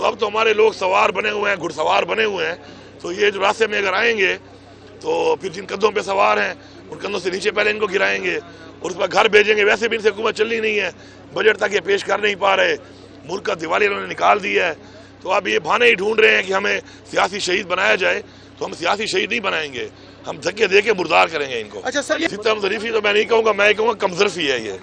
تو اب تو ہمارے لوگ سوار بنے ہوئے ہیں، گھڑ سوار بنے ہوئے ہیں، تو یہ جو راستے میں اگر آئیں گے تو پھر جن کندھوں پہ سوار ہیں ان کندھوں سے نیچے پہلے ان کو گرائیں گے اور اس پر گھر بھیجیں گے۔ ویسے بھی ان سے حکومت چلنی نہیں ہے، بجٹ تک یہ پیش کر نہیں پا رہے، ملک کا دیوالی انہوں نے نکال دی ہے، تو اب یہ بہانے ہی ڈھونڈ رہے ہیں کہ ہمیں سیاسی شہید بنایا جائے، تو ہم سیاسی شہید نہیں بنائیں گے، ہم دھکے دے کے مردار کریں گے ان کو۔ اچھا سر، ستم ظریفی تو میں نہیں کہوں گا، میں کہوں گا کمظرفی ہے،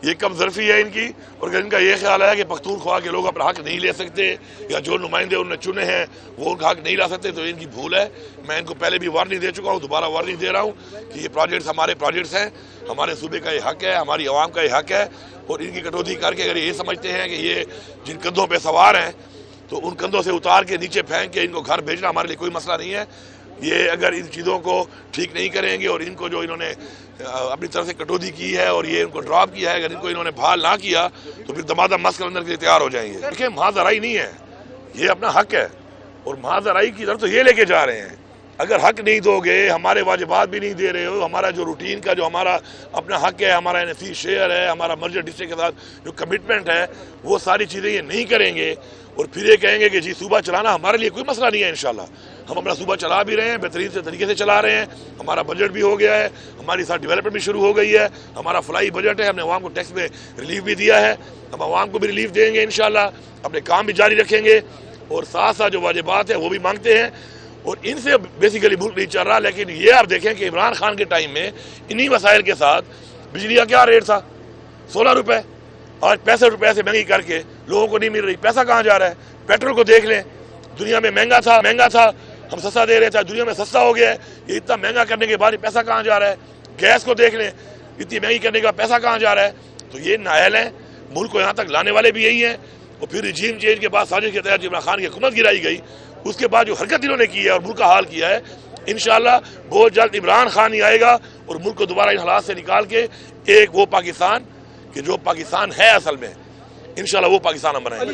یہ کمظرفی ہے ان کی، اور اگر ان کا یہ خیال ہے کہ پختونخوا کے لوگ اپنا حق نہیں لے سکتے یا جو نمائندے انہوں نے چنے ہیں وہ ان کا حق نہیں لا سکتے، تو ان کی بھول ہے۔ میں ان کو پہلے بھی وارننگ دے چکا ہوں، دوبارہ وارننگ دے رہا ہوں کہ یہ پروجیکٹس ہمارے پروجیکٹس ہیں، ہمارے صوبے کا یہ حق ہے، ہماری عوام کا یہ حق ہے، اور ان کی کٹوتی کر کے اگر یہ سمجھتے ہیں کہ یہ جن کندھوں پہ سوار ہیں تو ان کندھوں سے اتار کے نیچے پھینک کے ان کو گھر بھیجنا ہمارے لیے کوئی مسئلہ نہیں ہے۔ یہ اگر ان چیزوں کو ٹھیک نہیں کریں گے اور ان کو جو انہوں نے اپنی طرف سے کٹوتی کی ہے اور یہ ان کو ڈراپ کیا ہے، اگر ان کو انہوں نے بحال نہ کیا تو پھر دمادم مسک اندر کے لیے تیار ہو جائیں گے۔ دیکھیں، محاذ آرائی نہیں ہے، یہ اپنا حق ہے، اور محاذ آرائی کی طرف تو یہ لے کے جا رہے ہیں۔ اگر حق نہیں دو گے، ہمارے واجبات بھی نہیں دے رہے ہو، ہمارا جو روٹین کا جو ہمارا اپنا حق ہے، ہمارا NFC شیئر ہے، ہمارا مرجر ڈسٹرکٹ کے ساتھ جو کمٹمنٹ ہے، وہ ساری چیزیں یہ نہیں کریں گے اور پھر یہ کہیں گے کہ جی صوبہ چلانا ہمارے لیے کوئی مسئلہ نہیں ہے، انشاءاللہ ہم اپنا صوبہ چلا بھی رہے ہیں، بہترین سے طریقے سے چلا رہے ہیں، ہمارا بجٹ بھی ہو گیا ہے، ہماری ساتھ ڈیولپمنٹ بھی شروع ہو گئی ہے، ہمارا فلائی بجٹ ہے، ہم نے عوام کو ٹیکس میں ریلیف بھی دیا ہے، ہم عوام کو بھی ریلیف دیں گے انشاءاللہ، اپنے کام بھی جاری رکھیں گے، اور ساتھ ساتھ جو واجبات ہیں وہ بھی مانگتے ہیں، اور ان سے بیسیکلی ملک نہیں چل رہا۔ لیکن یہ آپ دیکھیں کہ عمران خان کے ٹائم میں انہی مسائل کے ساتھ بجلی کا کیا ریٹ تھا، 16 روپے، آج 65 روپے سے مہنگی کر کے لوگوں کو نہیں مل رہی، پیسہ کہاں جا رہا ہے؟ پیٹرول کو دیکھ لیں، دنیا میں مہنگا تھا ہم سستا دے رہے تھے، دنیا میں سستا ہو گیا ہے، یہ اتنا مہنگا کرنے کے بعد پیسہ کہاں جا رہا ہے؟ گیس کو دیکھ لیں، اتنی مہنگی کرنے کا پیسہ کہاں جا رہا ہے؟ تو یہ نااہل ہیں، ملک کو یہاں تک لانے والے بھی یہی ہیں، اور پھر رجیم چینج کے بعد سازش کے تحت عمران خان کی حکومت گرائی گئی، اس کے بعد جو حرکت انہوں نے کی ہے اور ملک کا حال کیا ہے، انشاءاللہ بہت جلد عمران خان ہی آئے گا اور ملک کو دوبارہ ان حالات سے نکال کے ایک وہ پاکستان کہ جو پاکستان ہے اصل میں، انشاءاللہ وہ پاکستان ہم بنائیں گے۔